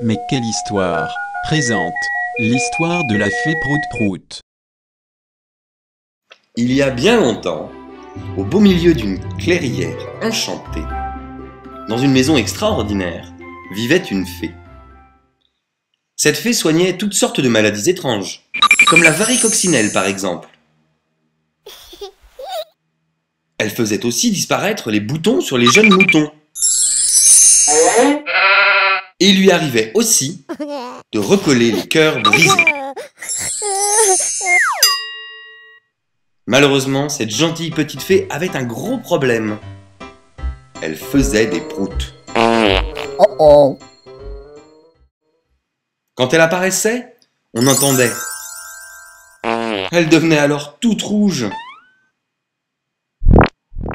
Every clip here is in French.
Mais quelle histoire présente l'histoire de la fée Prout-Prout. Il y a bien longtemps, au beau milieu d'une clairière enchantée, dans une maison extraordinaire, vivait une fée. Cette fée soignait toutes sortes de maladies étranges, comme la varicoccinelle par exemple. Elle faisait aussi disparaître les boutons sur les jeunes moutons. Et il lui arrivait aussi de recoller les cœurs brisés. Malheureusement, cette gentille petite fée avait un gros problème. Elle faisait des proutes. Oh oh. Quand elle apparaissait, on entendait. Elle devenait alors toute rouge.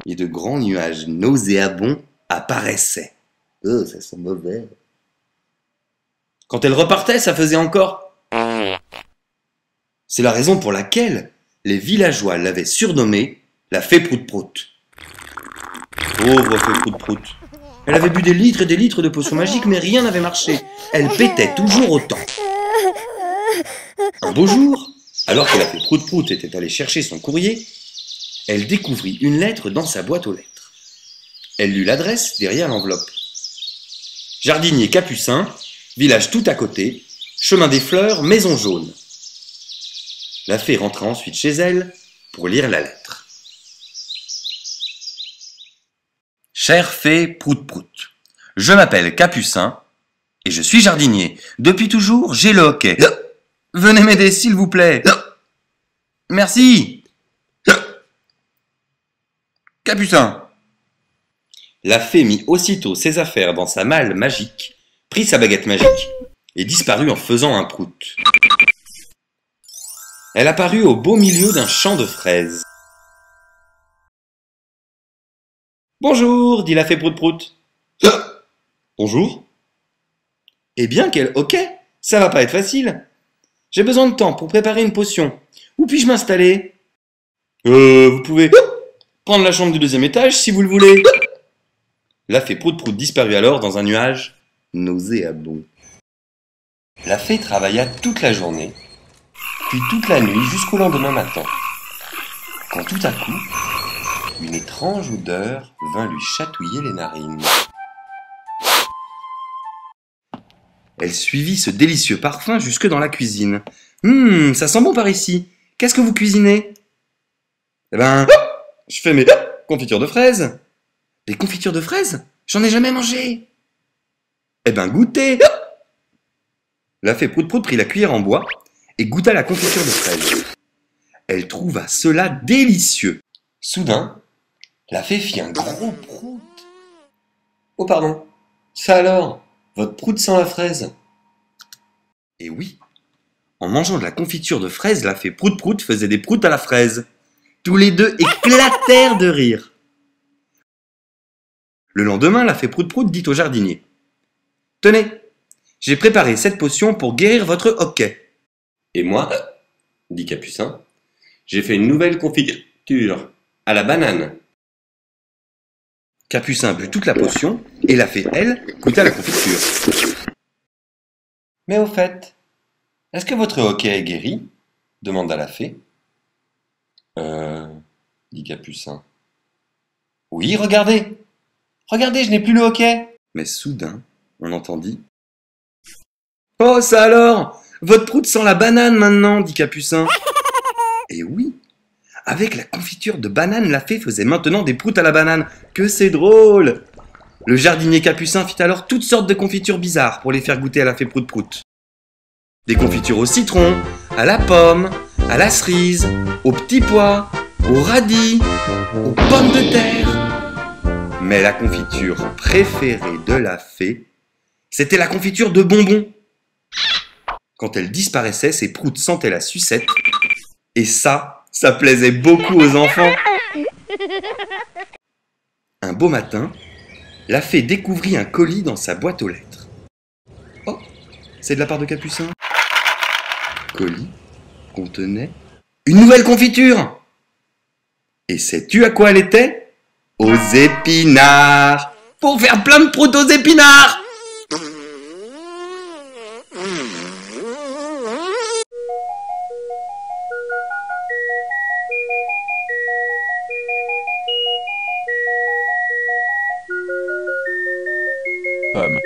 Et de grands nuages nauséabonds apparaissaient. Oh, ça sent mauvais. Quand elle repartait, ça faisait encore. C'est la raison pour laquelle les villageois l'avaient surnommée la fée Prout-Prout. Pauvre fée Prout-Prout. Elle avait bu des litres et des litres de potions magiques, mais rien n'avait marché. Elle pétait toujours autant. Un beau jour, alors que la fée Prout-Prout était allée chercher son courrier, elle découvrit une lettre dans sa boîte aux lettres. Elle lut l'adresse derrière l'enveloppe. Jardinier Capucin, village tout à côté, chemin des fleurs, maison jaune. La fée rentra ensuite chez elle pour lire la lettre. Chère fée Prout-Prout, je m'appelle Capucin et je suis jardinier. Depuis toujours, j'ai le hoquet. Venez m'aider s'il vous plaît. Merci. Capucin. La fée mit aussitôt ses affaires dans sa malle magique, prit sa baguette magique et disparut en faisant un prout. Elle apparut au beau milieu d'un champ de fraises. « Bonjour, dit la fée Prout-Prout. Bonjour. Eh bien, quel hoquet, ça va pas être facile. J'ai besoin de temps pour préparer une potion. Où puis-je m'installer? Vous pouvez prendre la chambre du deuxième étage si vous le voulez. La fée Prout-Prout disparut alors dans un nuage nauséabond. La fée travailla toute la journée, puis toute la nuit jusqu'au lendemain matin. Quand tout à coup, une étrange odeur vint lui chatouiller les narines. Elle suivit ce délicieux parfum jusque dans la cuisine. Ça sent bon par ici. Qu'est-ce que vous cuisinez? Eh ben, je fais mes confitures de fraises. Des confitures de fraises? J'en ai jamais mangé. Eh ben, goûtez. La fée Prout-Prout prit la cuillère en bois et goûta la confiture de fraises. Elle trouva cela délicieux. Soudain, la fée fit un gros prout. Oh pardon, ça alors, votre prout sent la fraise. Et oui, en mangeant de la confiture de fraises, la fée Prout-Prout faisait des proutes à la fraise. Tous les deux éclatèrent de rire. Le lendemain, la fée Prout-Prout dit au jardinier: « Tenez, j'ai préparé cette potion pour guérir votre hoquet. » Et moi, dit Capucin, j'ai fait une nouvelle confiture à la banane. Capucin but toute la potion et la fée, elle, goûta la confiture. Mais au fait, est-ce que votre hoquet est guéri? Demanda la fée. Dit Capucin. Oui, regardez, je n'ai plus le hoquet. Mais soudain, on entendit: Oh, ça alors! Votre prout sent la banane maintenant, dit Capucin. Et oui, avec la confiture de banane, la fée faisait maintenant des proutes à la banane. Que c'est drôle! Le jardinier Capucin fit alors toutes sortes de confitures bizarres pour les faire goûter à la fée Prout-Prout. Des confitures au citron, à la pomme, à la cerise, aux petits pois, aux radis, aux pommes de terre. Mais la confiture préférée de la fée, c'était la confiture de bonbons. Quand elle disparaissait, ses proutes sentaient la sucette. Et ça plaisait beaucoup aux enfants. Un beau matin, la fée découvrit un colis dans sa boîte aux lettres. Oh, c'est de la part de Capucin. Le colis contenait une nouvelle confiture. Et sais-tu à quoi elle était? Aux épinards. Pour faire plein de proutes aux épinards. Pomme.